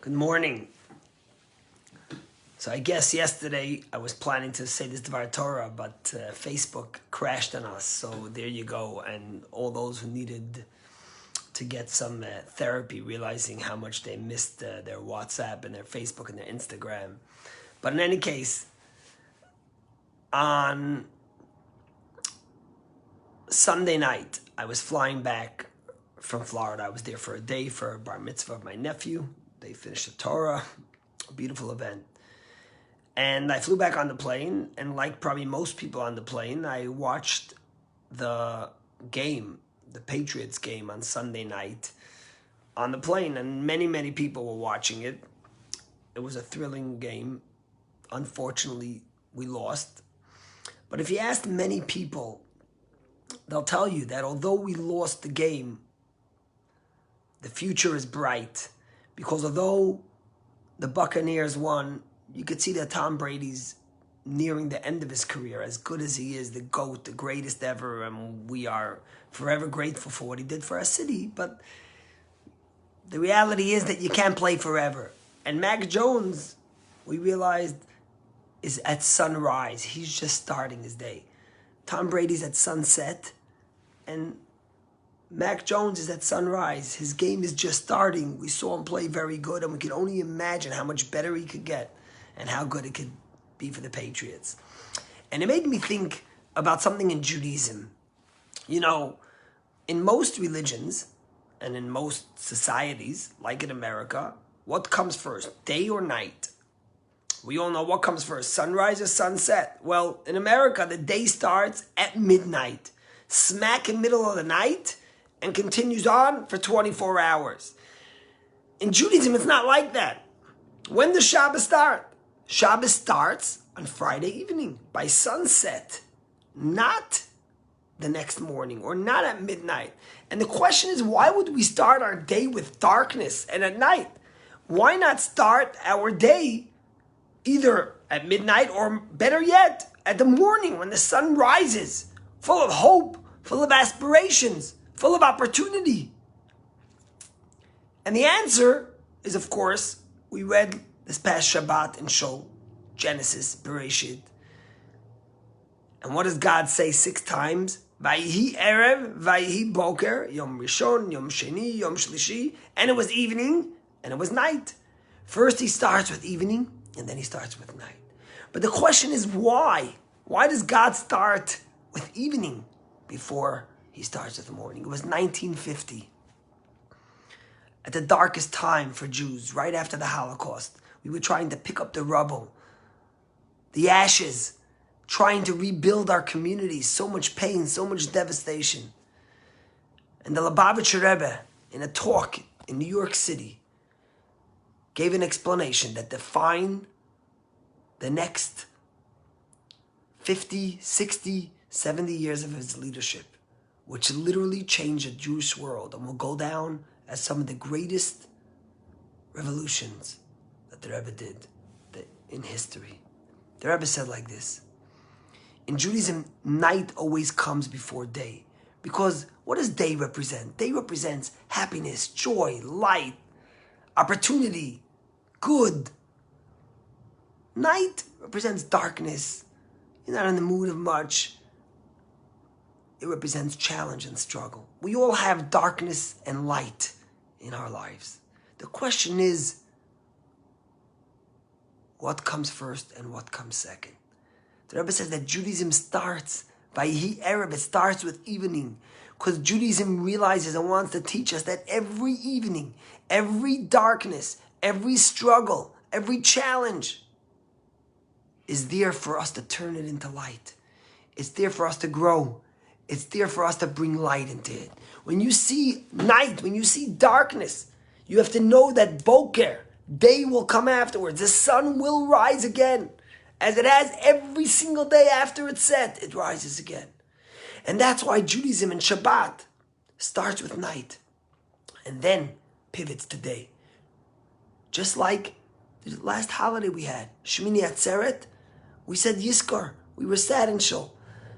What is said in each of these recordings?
Good morning. So I guess yesterday I was planning to say this Dvar Torah, but Facebook crashed on us. So there you go. And all those who needed to get some therapy, realizing how much they missed their WhatsApp and their Facebook and their Instagram. But in any case, on Sunday night, I was flying back from Florida. I was there for a day for a bar mitzvah of my nephew. They finished the Torah, a beautiful event. And I flew back on the plane, and like probably most people on the plane, I watched the game, the Patriots game on Sunday night on the plane, and many people were watching it. It was a thrilling game. Unfortunately, we lost. But if you ask many people, they'll tell you that although we lost the game, the future is bright. Because although the Buccaneers won, you could see that Tom Brady's nearing the end of his career. As good as he is, the GOAT, the greatest ever, and we are forever grateful for what he did for our city. But the reality is that you can't play forever. And Mac Jones, we realized, is at sunrise. He's just starting his day. Tom Brady's at sunset, and Mac Jones is at sunrise. His game is just starting. We saw him play very good, and we can only imagine how much better he could get and how good it could be for the Patriots. And it made me think about something in Judaism. You know, in most religions and in most societies, like in America, what comes first, day or night? We all know what comes first, sunrise or sunset. Well, in America, the day starts at midnight, smack in the middle of the night, and continues on for 24 hours. In Judaism, it's not like that. When does Shabbos start? Shabbos starts on Friday evening by sunset, not the next morning or not at midnight. And the question is, why would we start our day with darkness and at night? Why not start our day either at midnight or better yet, at the morning when the sun rises, full of hope, full of aspirations, full of opportunity? And the answer is, of course, we read this past Shabbat in Shul, Genesis, Bereshit. And what does God say 6 times? Vayihi Erev, Vayihi Boker, Yom Rishon, Yom Sheni, Yom Shlishi. And it was evening, and it was night. First he starts with evening, and then he starts with night. But the question is why? Why does God start with evening before he starts with the morning? It was 1950. At the darkest time for Jews, right after the Holocaust. We were trying to pick up the rubble, the ashes, trying to rebuild our communities. So much pain, so much devastation. And the Lubavitcher Rebbe, in a talk in New York City, gave an explanation that defined the next 50, 60, 70 years of his leadership, which literally changed the Jewish world and will go down as some of the greatest revolutions that the Rebbe did in history. The Rebbe said like this: in Judaism, night always comes before day. Because what does day represent? Day represents happiness, joy, light, opportunity, good. Night represents darkness. You're not in the mood of much. It represents challenge and struggle. We all have darkness and light in our lives. The question is, what comes first and what comes second? The Rebbe says that Judaism starts by Erev. It starts with evening, because Judaism realizes and wants to teach us that every evening, every darkness, every struggle, every challenge is there for us to turn it into light. It's there for us to grow. It's there for us to bring light into it. When you see night, when you see darkness, you have to know that Boker, day will come afterwards. The sun will rise again. As it has every single day after it's set, it rises again. And that's why Judaism and Shabbat starts with night and then pivots to day. Just like the last holiday we had, Shmini Atzeret, we said Yizkor. We were sad and Shul.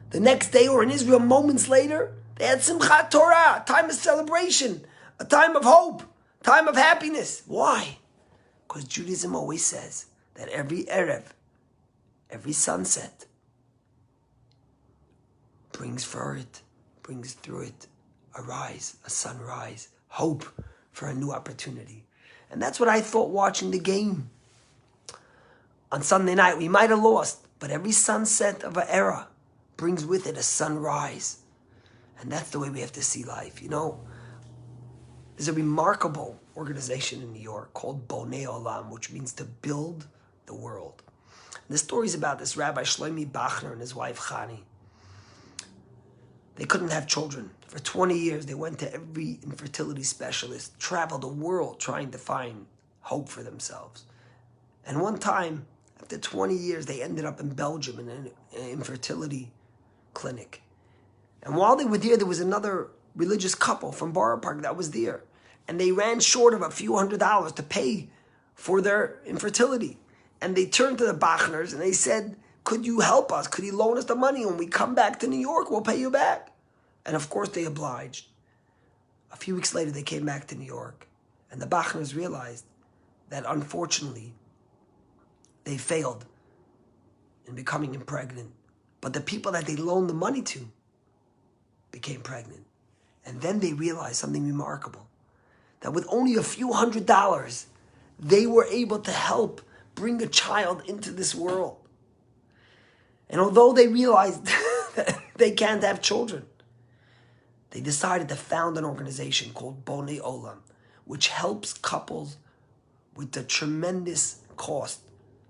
The next day, or in Israel moments later, they had Simchat Torah, a time of celebration, a time of hope, time of happiness. Why? Because Judaism always says that every Erev, every sunset, brings through it a rise, a sunrise, hope for a new opportunity. And that's what I thought watching the game. On Sunday night, we might have lost, but every sunset of an era brings with it a sunrise. And that's the way we have to see life. You know, there's a remarkable organization in New York called Boniola, which means to build the world. And the story is about this Rabbi Shlomi Bachner and his wife Chani. They couldn't have children. For 20 years, they went to every infertility specialist, traveled the world trying to find hope for themselves. And one time, after 20 years, they ended up in Belgium in an infertility clinic. And while they were there was another religious couple from Borough Park that was there. And they ran short of a few $100s to pay for their infertility. And they turned to the Bachners and they said, could you help us? Could you loan us the money? When we come back to New York, we'll pay you back. And of course they obliged. A few weeks later, they came back to New York. And the Bachners realized that unfortunately, they failed in becoming pregnant. But the people that they loaned the money to became pregnant. And then they realized something remarkable. That with only a few $100s, they were able to help bring a child into this world. And although they realized that they can't have children, they decided to found an organization called Boniola, which helps couples with the tremendous cost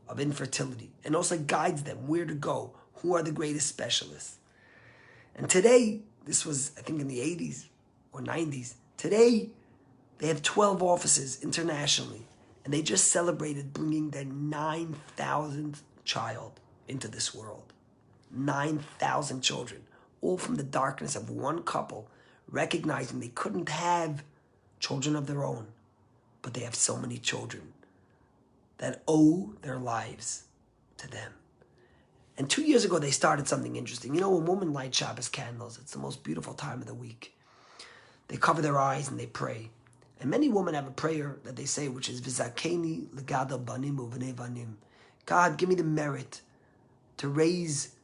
of infertility and also guides them where to go, who are the greatest specialists. And today, this was, I think, in the 80s or 90s, today they have 12 offices internationally, and they just celebrated bringing their 9,000th child into this world. 9,000 children, all from the darkness of one couple, recognizing they couldn't have children of their own, but they have so many children that owe their lives to them. And 2 years ago, they started something interesting. You know, when women light Shabbos candles, it's the most beautiful time of the week. They cover their eyes and they pray. And many women have a prayer that they say, which is, V'zakeni l'gadol banim u'vnei banim. God, give me the merit to raise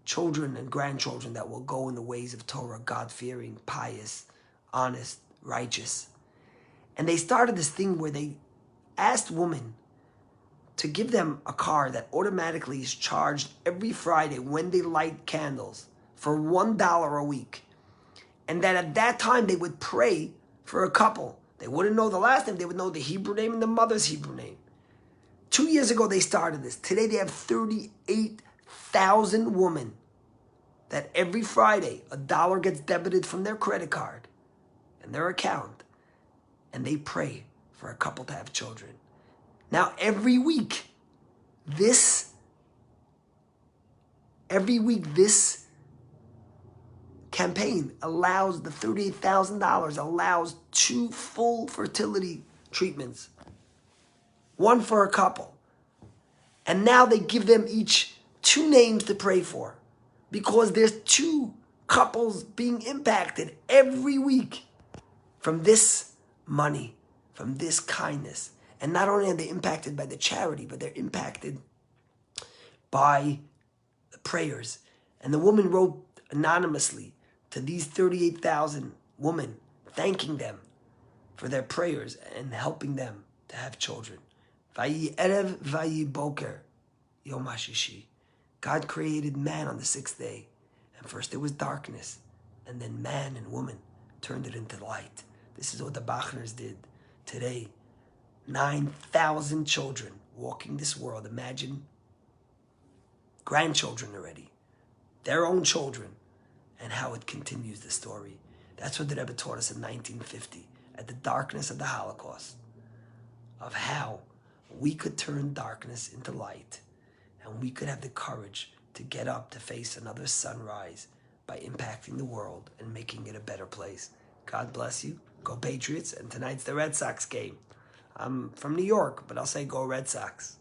children and grandchildren that will go in the ways of Torah, God-fearing, pious, honest, righteous. And they started this thing where they asked women to give them a card that automatically is charged every Friday when they light candles for $1 a week. And that at that time they would pray for a couple. They wouldn't know the last name, they would know the Hebrew name and the mother's Hebrew name. 2 years ago they started this. Today they have 38,000 women that every Friday $1 gets debited from their credit card and their account, and they pray for a couple to have children. Now every week this campaign allows the $38,000 allows 2 full fertility treatments, one for a couple. And now they give them each 2 names to pray for, because there's 2 couples being impacted every week from this money, from this kindness. And not only are they impacted by the charity, but they're impacted by the prayers. And the woman wrote anonymously to these 38,000 women, thanking them for their prayers and helping them to have children. Vayi erev vayi boker yom hashishi. God created man on the 6th day. And first there was darkness, and then man and woman turned it into light. This is what the Bachners did today. 9,000 children walking this world. Imagine grandchildren already, their own children, and how it continues the story. That's what the Rebbe taught us in 1950, at the darkness of the Holocaust, of how we could turn darkness into light, and we could have the courage to get up to face another sunrise by impacting the world and making it a better place. God bless you. Go Patriots. And tonight's the Red Sox game. I'm from New York, but I'll say go Red Sox.